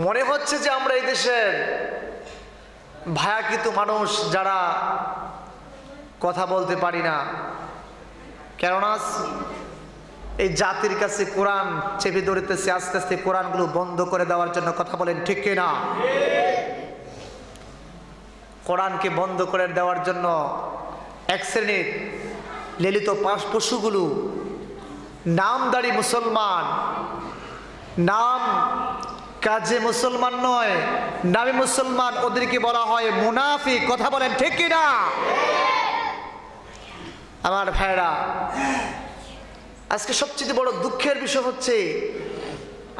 মনে হচ্ছে যে আমরা এই দেশের ভায়াকৃত মানুষ যারা কথা বলতে পারি না, কেননা এই জাতির কাছে কোরআন চেপে ধরতেছে। আস্তে আস্তে কোরআনগুলো বন্ধ করে দেওয়ার জন্য কথা বলেন ঠিক কিনা? কোরআনকে বন্ধ করে দেওয়ার জন্য এক শ্রেণীর লেলিত পশুগুলো, নামদারি মুসলমান, নাম কাজে মুসলমান নয়, নামে মুসলমান, ওদেরকে বলা হয় মুনাফিক। কথা বলেন ঠিক কিনা? আমার ভাইরা, আজকে সবচেয়ে বড় দুঃখের বিষয় হচ্ছে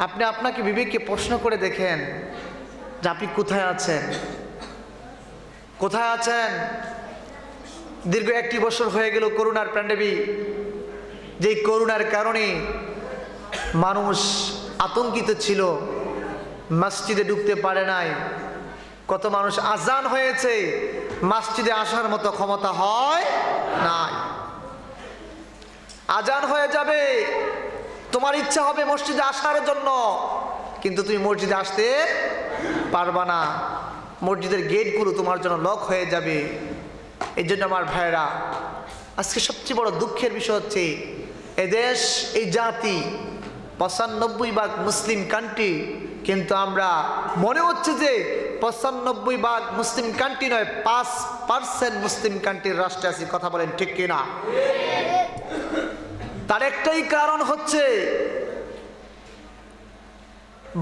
আপনি আপনাকে বিবেককে প্রশ্ন করে দেখেন যে আপনি কোথায় আছেন, কোথায় আছেন। দীর্ঘ 1 বছর হয়ে গেল করোনার প্যান্ডেমিক। যেই করোনার কারণে মানুষ আতঙ্কিত ছিল, মসজিদে ঢুকতে পারে নাই। কত মানুষ আজান হয়েছে, মসজিদে আসার মতো ক্ষমতা হয় নাই। আজান হয়ে যাবে, তোমার ইচ্ছা হবে মসজিদে আসার জন্য, কিন্তু তুমি মসজিদে আসতে পারবা না। মসজিদের গেটগুলো তোমার জন্য লক হয়ে যাবে। এই জন্য আমার ভাইরা, আজকে সবচেয়ে বড় দুঃখের বিষয় হচ্ছে এদেশ, এই জাতি 95% মুসলিম কান্ট্রি, কিন্তু আমরা মনে হচ্ছে যে 95% মুসলিম কান্ট্রি নয়, 5% মুসলিম কান্ট্রির রাষ্ট্রে আছি। কথা বলেন ঠিক কিনা? তার একটাই কারণ হচ্ছে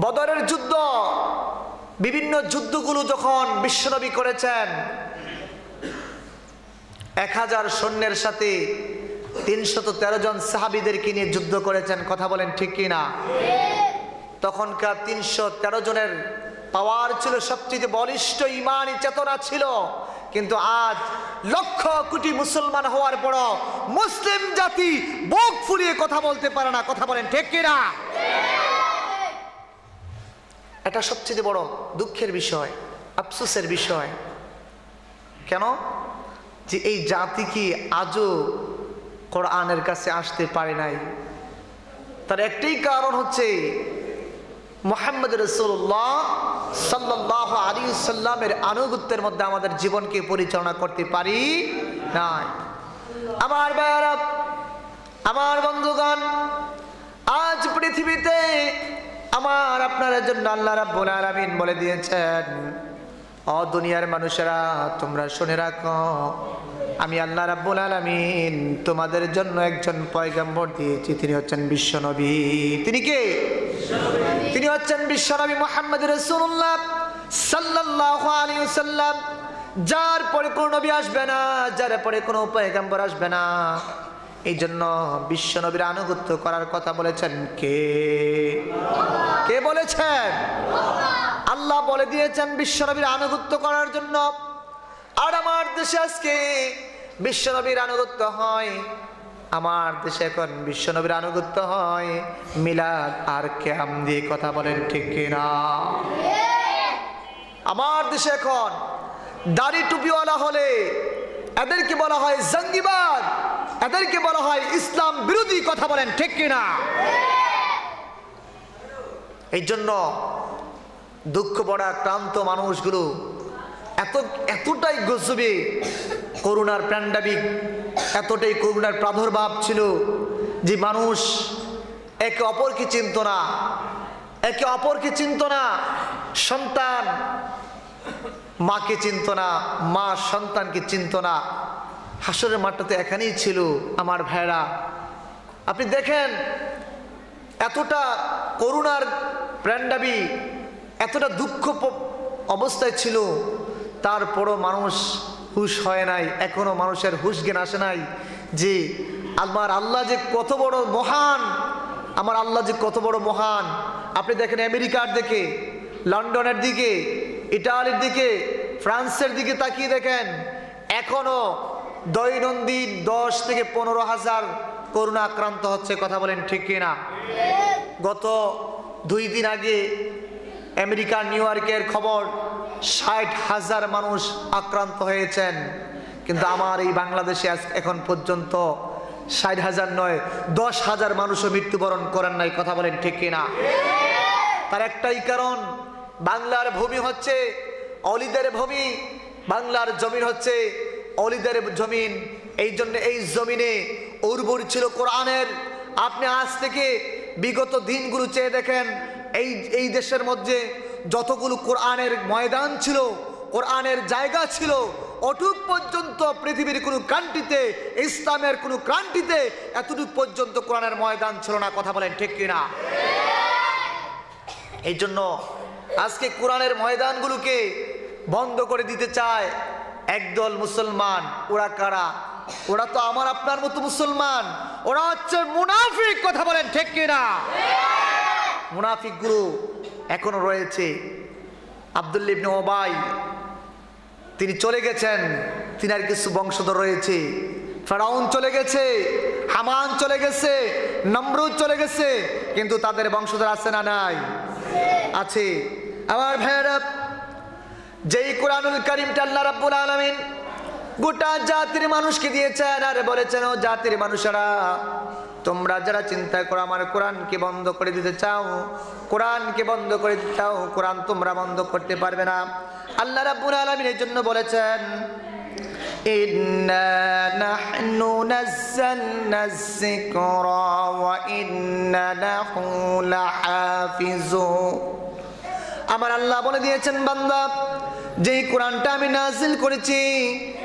বদরের যুদ্ধ, বিভিন্ন যুদ্ধগুলো যখন বিশ্বনবী করেছেন, 1000 সৈন্যের সাথে 313 জন সাহাবীদেরকে নিয়ে যুদ্ধ করেছেন। কথা বলেন ঠিক কিনা? তখনকার 313 জনের পাওয়ার ছিল, সবচেয়ে বলিষ্ঠ ঈমানী চেতনা ছিল। কিন্তু আজ লক্ষ কোটি মুসলমান হওয়ার পরও মুসলিম জাতি বুক ফুলিয়ে কথা বলতে পারে না। কথা বলেন ঠিক কিনা? এটা সবচেয়ে বড় দুঃখের বিষয়, আফসোসের বিষয়। কেন যে এই জাতি কি আজও কোরআনের কাছে আসতে পারে নাই? তার একটাই কারণ হচ্ছে মুহাম্মদ রাসূলুল্লাহ সাল্লাল্লাহু আলাইহি ওয়াসাল্লামের আনুগত্যের মধ্যে আমাদের জীবনকে পরিচালনা করতে পারি নাই। আমার ভাইরা, আমার বন্ধুগণ, আজ পৃথিবীতে আমার আপনার জন্য আল্লাহ রাব্বুল আলামিন বলে দিয়েছেন, ও দুনিয়ার মানুষেরা তোমরা শুনে রাখো, আমি আল্লাহ রাব্বুল আলামিন তোমাদের জন্য একজন পয়গম্বর দিয়েছি। তিনি হচ্ছেন বিশ্বনবী। তিনি কে? তিনি হচ্ছেন বিশ্বনবী মুহাম্মদ রাসূলুল্লাহ সাল্লাল্লাহু আলাইহি ওয়াসাল্লাম, যার পরে কোনো নবী আসবে না, যার পরে কোনো পয়গম্বর আসবে না। এই জন্য বিশ্বনবীর আনুগত্য করার কথা বলেছেন কে? কে বলেছেন? আল্লাহ বলে দিয়েছেন বিশ্বনবীর আনুগত্য করার জন্য। আর আমার দেশে আজকে বিশ্বনবীর আনুগত্য হয়, আমার দেশে এখন বিশ্বনবীর আনুগত্য হয় মিলাদ আর কিয়াম দিয়ে। কথা বলেন ঠিক কিনা? আমার দেশে এখন দাড়ি টুপিওয়ালা হলে এদেরকে বলা হয় জঙ্গিবাদ, এদেরকে বলা হয় ইসলাম বিরোধী। কথা বলেন ঠিক কিনা? এই জন্য দুঃখ বড় ক্লান্ত মানুষগুলো এতটাই গজবে, করোনার প্যান্ডেমিক এতটাই করোনার প্রাদুর্ভাব ছিল যে মানুষ একে অপরকে চিনত না, একে অপরকে চিনত না। সন্তান মাকে চিনত না, মা সন্তানকে চিনত না। হাসরের মাঠটা তো এখানেই ছিল। আমার ভাইরা, আপনি দেখেন এতটা করোনার প্যান্ডেমিক, এতটা দুঃখ অবস্থায় ছিল, তারপরও মানুষ হুঁশ হয় নাই। এখনো মানুষের হুঁশ জ্ঞান আসে নাই যে আমার আল্লাহ যে কত বড় মহান, আমার আল্লাহ যে কত বড় মহান। আপনি দেখেন আমেরিকার দিকে, লন্ডনের দিকে, ইটালির দিকে, ফ্রান্সের দিকে তাকিয়ে দেখেন, এখনো দৈনন্দিন 10 থেকে 15 হাজার করোনা আক্রান্ত হচ্ছে। কথা বলেন ঠিক কিনা? গত 2 দিন আগে আমেরিকার নিউ ইয়র্কের খবর, 60,000 মানুষ আক্রান্ত হয়েছেন। কিন্তু আমার এই বাংলাদেশে এখন পর্যন্ত 60,000 নয়, 10,000 মানুষও মৃত্যুবরণ করেন নাই। কথা বলেন ঠিক কিনা? তার একটাই কারণ, বাংলার ভূমি হচ্ছে অলিদের ভূমি, বাংলার জমিন হচ্ছে অলিদের জমিন। এই জন্য এই জমিনে উর্বর ছিল কোরআনের। আপনি আজ থেকে বিগত দিনগুলো চেয়ে দেখেন, এই দেশের মধ্যে যতগুলো কোরআনের ময়দান ছিল, কোরআনের জায়গা ছিল, অটুক পর্যন্ত পৃথিবীর কোনো কান্ট্রিতে, ইসলামের কোনো কান্ট্রিতে এতটুক পর্যন্ত কোরআনের ময়দান ছিল না। কথা বলেন ঠিক কিনা? এই জন্য আজকে কোরআনের ময়দানগুলোকে বন্ধ করে দিতে চায় একদল মুসলমান। ওরা কারা? ওরা তো আমার আপনার মতো মুসলমান, ওরা হচ্ছে মুনাফিক। কথা বলেন ঠিক কিনা? মুনাফিকগুলো এখনো রয়েছে। আব্দুল্লাহ ইবনে উবাই তিনি চলে গেছেন, তিনার কিছু বংশধর রয়েছে। ফেরাউন চলে গেছে, হামান চলে গেছে, নমরুদ চলে গেছে, কিন্তু তাদের বংশধর আছে না নাই? আছে। আমার ভাইয়েরা, যেই কোরআনুল কারীমটা আল্লাহ রাব্বুল আলামিন গোটা জাতির মানুষকে দিয়েছেন আর বলেছেন, ও জাতির মানুষেরা, তোমরা যারা চিন্তা করো আমার কোরআনকে বন্ধ করে দিতে চাও, কোরআনকে বন্ধ করে দিতে চাও, কোরআন তোমরা বন্ধ করতে পারবে না। আল্লাহ রাব্বুল আলামিন এর জন্য বলেছেন, ইন্না নাহনু নাযালনায যিকরা ওয়া ইন্না লাহু লাহাফিজুন। আমার আল্লাহ বলে দিয়েছেন, বান্দা, যেই কোরআনটা আমি নাজিল করেছি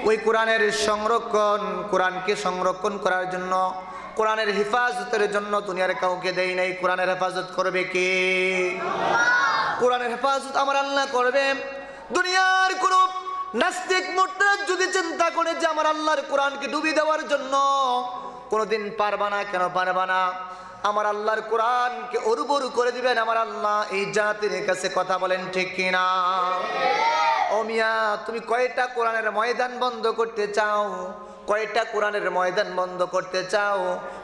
ওই কোরআনের সংরক্ষণ, কোরআনকে সংরক্ষণ করার জন্য, কোরআনের হেফাজতের জন্য দুনিয়ার কাউকে দেই নাই। কোরআনের হেফাজত করবে কে? কোরআনের হেফাজত আমার আল্লাহ করবে। দুনিয়ার কোন নাস্তিক মুরতাদ যদি চিন্তা করে যে আমার আল্লাহর কোরআনকে ডুবিয়ে দেওয়ার জন্য, কোনোদিন পারবা না। কেন পারবা না? আমার আল্লাহর কোরআনকে উর্বর করে দিবেন আমার আল্লাহ এই জাতির কাছে। কথা বলেন ঠিক কিনা? ও মিয়া, তুমি কয়টা কোরআনের ময়দান বন্ধ করতে চাও? কয়টা কোরআনের ময়দান বন্ধ করতে চাও?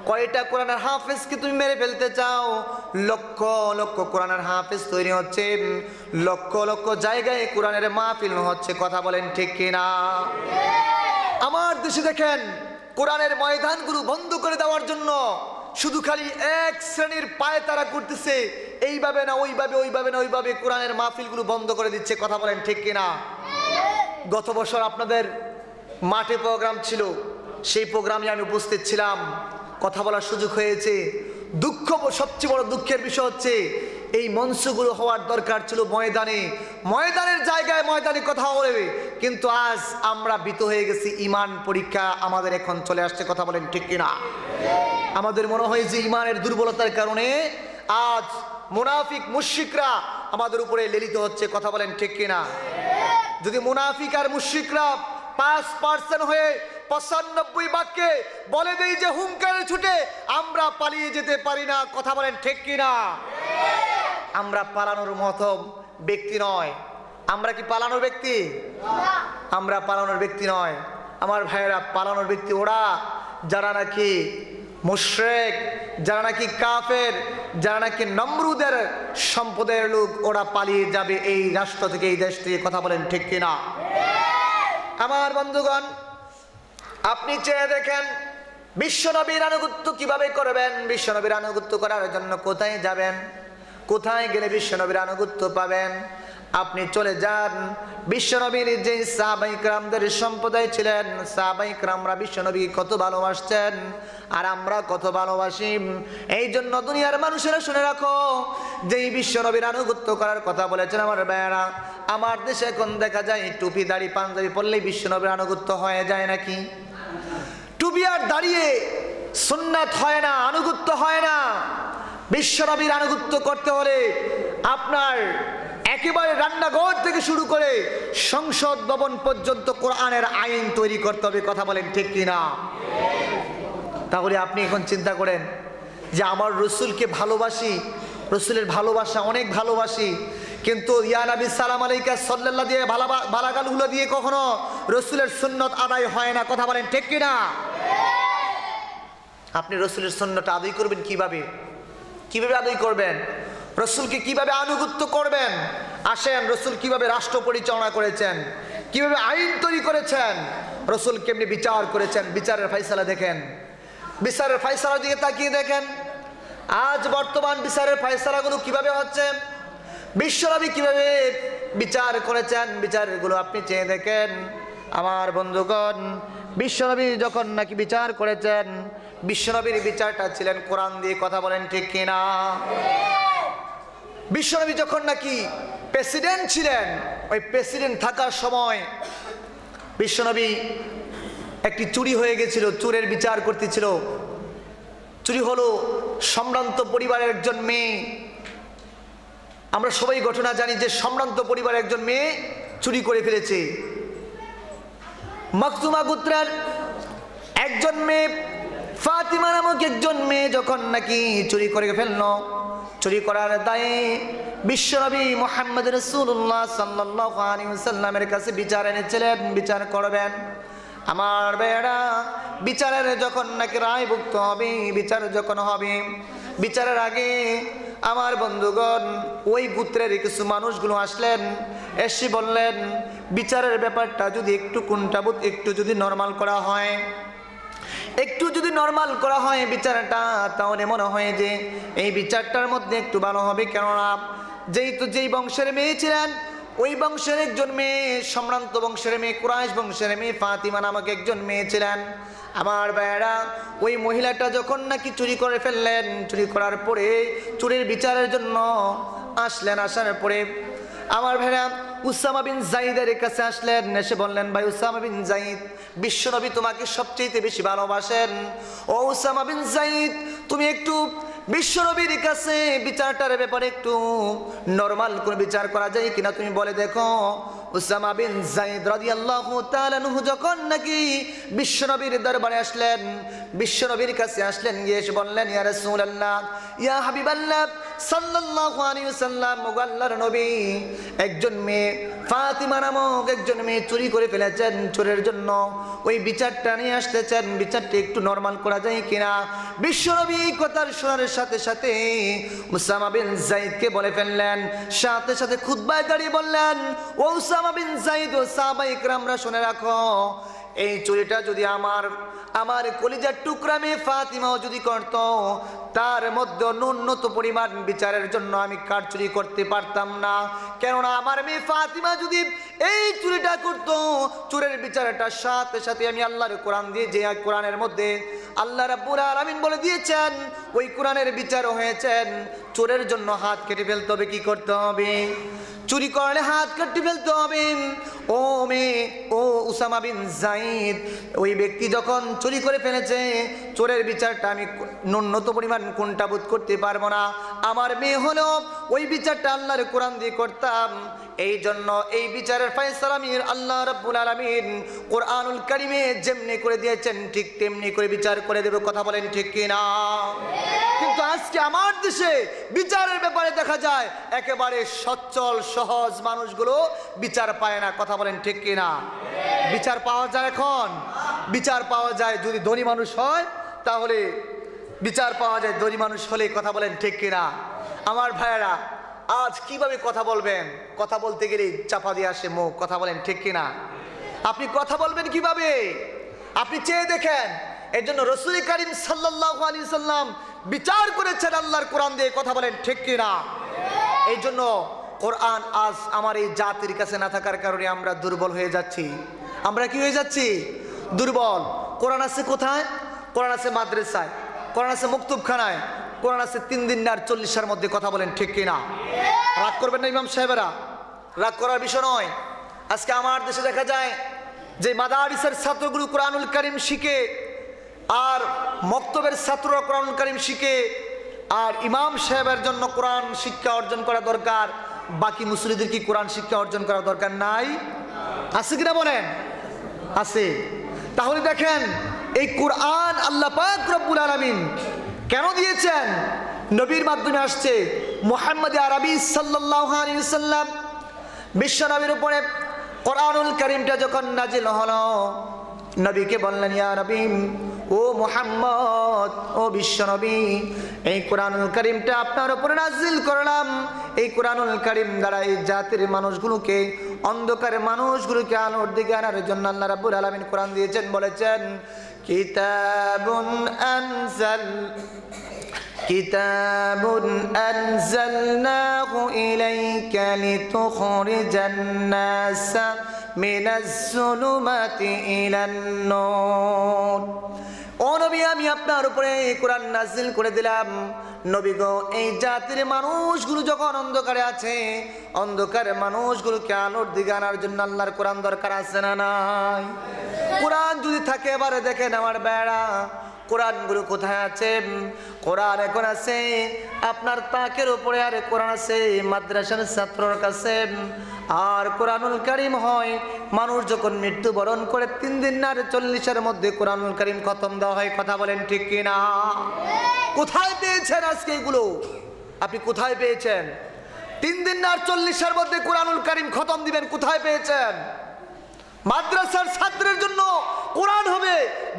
কয়টা কোরআনের হাফেজকে তুমি মেরে ফেলতে চাও? লক্ষ লক্ষ কোরআনের হাফেজ তৈরি হচ্ছে, লক্ষ লক্ষ জায়গায় কোরআনের মাহফিল হচ্ছে। কথা বলেন ঠিক কিনা? আমার দেশে দেখেন, কোরআনের ময়দানগুলো বন্ধ করে দেওয়ার জন্য শুধু খালি এক শ্রেণীর পায়ে তারা করতেছে, এইভাবে না ওইভাবে, ওইভাবে না ওইভাবে কোরআনের মাহফিলগুলো বন্ধ করে দিচ্ছে। কথা বলেন ঠিক কিনা? গত বছর আপনাদের মাঠে প্রোগ্রাম ছিল, সেই প্রোগ্রামে আমি উপস্থিত ছিলাম, কথা বলার সুযোগ হয়েছে। সবচেয়ে বড় দুঃখের বিষয় হচ্ছে এই মঞ্চগুলো হওয়ার দরকার ছিল ময়দানে, ময়দানের জায়গায় ময়দানে কথা বলবে, কিন্তু আজ আমরা ভীত হয়ে গেছি। ঈমান পরীক্ষা আমাদের এখন চলে আসছে। কথা বলেন ঠিক কিনা? আমাদের মনে হয় যে ঈমানের দুর্বলতার কারণে আজ মুনাফিক মুশরিকরা আমাদের উপরে লেলিত হচ্ছে। কথা বলেন ঠিক কিনা? যদি মুনাফিক আর মুশরিকরা 5% হয়ে 95 বাক্যে বলে দেই যে হুঙ্কারে ছুটে আমরা পালিয়ে যেতে পারি না। কথা বলেন ঠিক কিনা? আমরা পালানোর মতো ব্যক্তি নয়। আমরা কি পালানোর ব্যক্তি? আমরা পালানোর ব্যক্তি নয়। আমার ভাইয়েরা, পালানোর ব্যক্তি ওরা যারা নাকি মুশরিক, যারা নাকি কাফের, যারা নাকি নমরুদের সম্প্রদায়ের লোক, ওরা পালিয়ে যাবে এই রাষ্ট্র থেকে, এই দেশ থেকে। কথা বলেন ঠিক কিনা? আমার বন্ধুগণ, আপনি চেয়ে দেখেন বিশ্বনবীর আনুগত্য কিভাবে করবেন। বিশ্বনবীর আনুগত্য করার জন্য কোথায় যাবেন? কোথায় গেলে বিশ্বনবীর আনুগত্য পাবেন? আপনি চলে যান বিশ্বনবীর যে সাহাবায়ে কেরামদের সম্প্রদায় ছিলেন, সাহাবায়ে কেরামরা বিশ্বনবী কত ভালোবাসতেন আর আমরা কত ভালোবাসি। এই জন্য দুনিয়ার মানুষেরা শুনে রাখো, যেই বিশ্বনবীর আনুগত্য করার কথা বলেছেন আমার ভাইয়েরা, আমার দেশে এখন দেখা যায় টুপি দাড়ি পাঞ্জাবি পরলেই বিশ্বনবীর আনুগত্য হয়ে যায় নাকি? টুপি আর দাঁড়িয়ে সুন্নাত হয় না, আনুগত্য হয় না। বিশ্বনবীর আনুগত্য করতে হলে আপনার একেবারে রান্নাঘর থেকে শুরু করে সংসদ ভবন পর্যন্ত কোরআনের আইন তৈরি করতে হবে। কথা বলেন ঠিক কিনা? তাহলে আপনি এখন চিন্তা করেন যে আমার রসুলকে ভালোবাসি, রসুলের ভালোবাসা অনেক ভালোবাসি, কিন্তু ইয়া নবী সালাম আলাইকা সাল্লাল্লাহু দিয়ে ভালাগালগুলো দিয়ে কখনো রসুলের সুন্নত আদায় হয় না। কথা বলেন ঠিক কিনা? আপনি রসুলের সুন্নত আদায় করবেন কিভাবে? কিভাবে আদায় করবেন? রসুলকে কিভাবে আনুগত্য করবেন? আসেন, রসুল কিভাবে রাষ্ট্র পরিচালনা করেছেন, কিভাবে আইন তৈরি করেছেন, রসুল কেমনি বিচার করেছেন, বিচারের ফয়সালা দেখেন। বিচারের ফয়সালার দিকে তাকিয়ে দেখেন, আজ বর্তমান বিচারের ফয়সালাগুলো কিভাবে হচ্ছে। বিশ্বনবী কিভাবে বিচার করেছেন, বিচারগুলো আপনি চেয়ে দেখেন আমার বন্ধুগণ। বিশ্বনবী যখন নাকি বিচার করেছেন, বিশ্বনবীর বিচারটা ছিলেন কোরআন দিয়ে, কথা বলেন ঠিক কিনা? বিশ্বনবী যখন নাকি প্রেসিডেন্ট ছিলেন, ওই প্রেসিডেন্ট থাকার সময় বিশ্বনবী একটি চুরি হয়ে গেছিল, চোরের বিচার করতেছিল। চুরি হলো সম্ভ্রান্ত পরিবারের একজন মেয়ে। আমরা সবাই ঘটনা জানি যে সম্ভ্রান্ত পরিবারের একজন মেয়ে চুরি করে ফেলেছে। মাকতুমা গোত্রের একজন মেয়ে, ফাতিমা নামক একজন মেয়ে যখন নাকি চুরি করে ফেললো, চুরি করার দায়ে বিশ্বনবী মুহাম্মদ রাসূলুল্লাহ সাল্লাল্লাহু আলাইহি ওয়াসাল্লামের কাছে বিচার এনেছিলেন, বিচার করবেন। আমার বেড়া বিচারের যখন নাকি রায় ভুক্ত হবে, বিচার যখন হবে, বিচারের আগে আমার বন্ধুগণ ওই গোত্রের কিছু মানুষগুলো আসলেন, এসে বললেন বিচারের ব্যাপারটা যদি একটু কুণ্ঠাবোধ, একটু যদি নরমাল করা হয়, একটু যদি নরমাল করা হয় বিচারটা, তাহলে মনে হয় যে এই বিচারটার মধ্যে একটু ভালো হবে। কেননা যেই বংশের মেয়ে ছিলেন, ওই বংশের একজন মেয়ে, সম্ভ্রান্ত বংশের মেয়ে, কুরাইশ বংশের মেয়ে ফাতিমা নামক একজন মেয়ে ছিলেন। আমার ভাইয়েরা, ওই মহিলাটা যখন নাকি চুরি করে ফেললেন, চুরি করার পরে চুরির বিচারের জন্য আসলেন। আসার পরে আমার ভাইরা উসামা বিন যায়েদের কাছে আসলেন, এসে বললেন, ভাই উসামা বিন যায়েদ, বিশ্বনবী তোমাকে সবচেয়ে বেশি ভালোবাসেন। ও উসামা বিন যায়েদ, তুমি একটু বিশ্বনবীর কাছে বিচারটার ব্যাপারে একটু নরমাল করে বিচার করা যায় কিনা তুমি বলে দেখো। উসামা বিন যায়েদ রাদিয়াল্লাহু তাআলা আনহু যখন নাকি বিশ্বনবীর দরবারে আসলেন, বিশ্বনবীর কাছে আসলেন, গিয়ে এসে বললেন, ইয়া রাসূলুল্লাহ, ইয়া হাবিবাল্লাহ সাল্লাল্লাহু আলাইহি ওয়াসাল্লাম, আল্লাহর নবী, একজন মেয়ে ফাতিমা নামক একজন মেয়ে চুরি করে ফেলেছেন, চোরের জন্য ওই বিচারটা নিয়ে আসতেছেন, বিচারটা একটু নরমাল করা যায় কিনা। বিশ্বনবী কথার শোনার সাথে সাথে উসামা বিন যায়েদকে বলে ফেললেন, সাথে সাথে খুতবায় দাঁড়িয়ে বললেন, ও উসামা বিন যায়েদ ও সাহাবায়ে কেরামরা শুনে রাখো, এই চুরিটা যদি আমার কলিজার টুকরা মেয়ে ফাতিমাও যদি করত, তার মধ্যে ন্যূনতম পরিমাণ বিচারের জন্য আমি কার চুরি করতে পারতাম না। কেননা আমার মেয়ে ফাতিমা যদি এই চুরিটা করত, চোরের বিচারটা সাথে সাথে আমি আল্লাহর কোরআন দিয়ে, যে কোরআনের মধ্যে আল্লাহ রাব্বুল আলামিন বলে দিয়েছেন, ওই কোরআনের বিচার হয়েছেন চোরের জন্য হাত কেটে ফেলতে হবে। কি করতে হবে? চুরি করলে হাত কেটে ফেলতে হবে। ও মেয়ে, ও উসামা বিন যায়েদ, ওই ব্যক্তি যখন চুরি করে ফেলেছে, চোরের বিচারটা আমি ন্যূনতম পরিমাণ কুণ্ঠাবোধ করতে পারবো না। আমার মেয়ে হলো ওই বিচারটা আল্লাহর কোরআন দিয়ে করতাম। এই জন্য এই বিচারের ফয়সালা আমি আল্লাহ রাব্বুল আলামিন কোরআনুল কারীমে যেমনি করে দিয়েছেন, ঠিক তেমনি করে বিচার করে দেব। কথা বলেন ঠিক কিনা? কিন্তু আজকে আমার দেশে বিচারের ব্যাপারে দেখা যায় একেবারে সচ্ছল সহজ মানুষগুলো বিচার পায় না। কথা বলেন ঠিক কিনা? বিচার পাওয়া যায় এখন? বিচার পাওয়া যায় যদি ধনী মানুষ হয়, তাহলে বিচার পাওয়া যায় ধনী মানুষ হলে। কথা বলেন ঠিক কিনা? আমার ভাইয়েরা, আজ কিভাবে কথা বলবেন? কথা বলতে গেলে চাপা দিয়ে আসে মুখ। কথা বলেন ঠিক কিনা? আপনি কথা বলবেন কিভাবে? আপনি চেয়ে দেখেন। এর জন্য রাসূল করিম সাল্লাল্লাহু আলাইহি সাল্লাম বিচার করেছেন আল্লাহর কোরআন দিয়ে। কথা বলেন ঠিক কিনা? এই জন্য কোরআন আজ আমার এই জাতির কাছে না থাকার কারণে আমরা দুর্বল হয়ে যাচ্ছি। আমরা কি হয়ে যাচ্ছি? দুর্বল। কোরআন আছে কোথায়? কোরআন আছে মাদ্রাসায়, কোরআন আছে মুক্তবখানায়, কোরআন আছে 3 দিন আর 40টার মধ্যে। কথা বলেন ঠিক কিনা? রাগ করবেন না ইমাম সাহেবেরা, রাগ করার বিষয় নয়। আজকে আমার দেশে দেখা যায় যে মাদারিসের ছাত্রগুলো কোরআনুল কারীম শিখে, আর মক্তবের ছাত্ররা কোরআনুল কারীম শিখে, আর ইমাম সাহেবের জন্য কোরআন শিক্ষা অর্জন করা দরকার। বাকি মুসলিমদের কি কোরআন শিক্ষা অর্জন করা দরকার নাই? আছে কিনা বলেন? আছে। তাহলে দেখেন, এই কোরআন আল্লাহ পাক রব্বুল আলামিন কেন দিয়েছেন? নবীর মাধ্যমে আসছে। মুহাম্মদ আরবি সাল্লাল্লাহু আলাইহি ওয়াসাল্লাম বিশ্ব নবীর উপরে কোরআনুল কারীমটা যখন নাজিল হলো, নবীকে বললেন, ইয়া নবী, ও মুহাম্মদ, ও বিশ্ব নবী, এই কোরআনুল কারীমটা আপনার উপরে নাজিল করলাম। এই কোরআনুল কারীম দ্বারা এই জাতির মানুষগুলোকে, অন্ধকারের মানুষগুলোকে আলোর দিকে আনার জন্য আল্লাহ রাব্বুল আলামিন কোরআন দিয়েছেন। বলেছেন, কিতাবুন আনজালনাহু ইলাইকা লিতুখরিজান নাসা মিনাজ যুলুমাতি ইলান নূর। ও নবী, আমি আপনার উপরে কোরআন নাযিল করে দিলাম। নবী গো, এই জাতির মানুষগুলো যখন অন্ধকারে আছে, অন্ধকারের মানুষগুলোকে আলোর দিকে আনার জন্য আল্লাহর কোরআন দরকার আছে না নাই? কোরআন যদি থাকে, এবারে দেখেন আমার বেড়া, কোরআনগুলো কোথায় আছে? কোরআন এখন আছে আপনার তাকের উপরে, আর কোরআন আছে মাদ্রাসার ছাত্রর কাছে। আর কোরআনুল কারীম হয় মানুষ যখন মৃত্যুবরণ করে 3 দিন আর 40-এর মধ্যে কোরআনুল কারীম খতম দেওয়া হয়। কথা বলেন ঠিক কিনা? কোথায় পেয়েছেন আজকে এগুলো? আপনি কোথায় পেয়েছেন? 3 দিন আর 40-এর মধ্যে কোরআনুল কারীম খতম দিবেন, কোথায় পেয়েছেন? মাদ্রাসার ছাত্রের জন্য কোরআন হবে,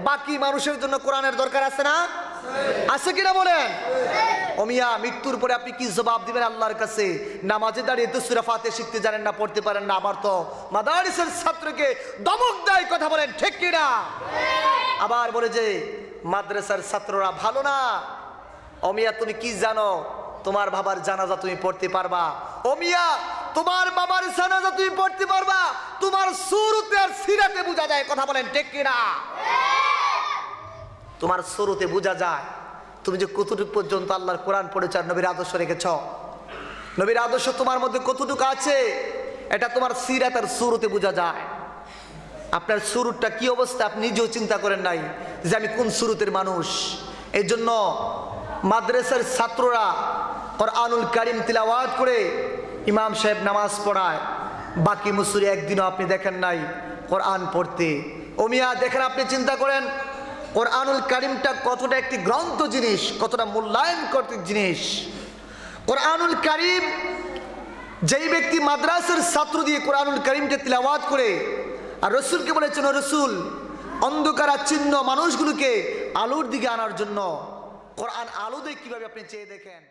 বাকি মানুষের জন্য কোরআনের দরকার আছে না? আছে কিনা বলেন? ও মিয়া, মৃত্যুর পরে আপনি কি জবাব দিবেন আল্লাহর কাছে? নামাজে দাঁড়িয়ে তো সূরা ফাতিহা শিখতে জানেন না, পড়তে পারেন না, আবার তো মাদারিসের ছাত্রকে দমক দেয়। কথা বলেন ঠিক কিনা? আবার বলে যে মাদ্রাসার ছাত্ররা ভালো না। ও মিয়া, তুমি কি জানো? তোমার বাবার জানাজা তুমি পড়তে পারবা? ও মিয়া, তোমার বাবার জানাজা তুমি পড়তে পারবা? তোমার সুরতে আর সিরাতে বোঝা যায়। কথা বলেন ঠিক কিনা? তোমার সুরতে বোঝা যায় তুমি যে কতটুকু পর্যন্ত আল্লাহর কোরআন পড়েছ আর নবীর আদর্শ রেখেছ। নবীর আদর্শ তোমার মধ্যে কতটুকু আছে, এটা তোমার সিরাত আর সুরতে বোঝা যায়। আপনার সুরতটা কি অবস্থা আপনি নিজেও চিন্তা করেন নাই যে আমি কোন সুরতের মানুষ। এই জন্য মাদ্রাসার ছাত্ররা কোরআনুল কারীম তিলাওয়াত করে ইমাম সাহেব নামাজ পড়ায়, বাকি মুসুরি একদিনও আপনি দেখেন নাই কোরআন পড়তে। ও মিয়া দেখেন, আপনি চিন্তা করেন কোরআনুল কারীমটা কতটা একটি গ্রন্থ জিনিস, কতটা মূল্যায়ন করতে জিনিস। কোরআনুল কারীম যেই ব্যক্তি মাদ্রাসার ছাত্র দিয়ে কোরআনুল কারীমকে তিলাওয়াত করে, আর রসুলকে বলেছেন রসুল অন্ধকারাচ্ছিন্ন মানুষগুলোকে আলোর দিকে আনার জন্য। কোরআন আলো দিয়ে কিভাবে আপনি চেয়ে দেখেন।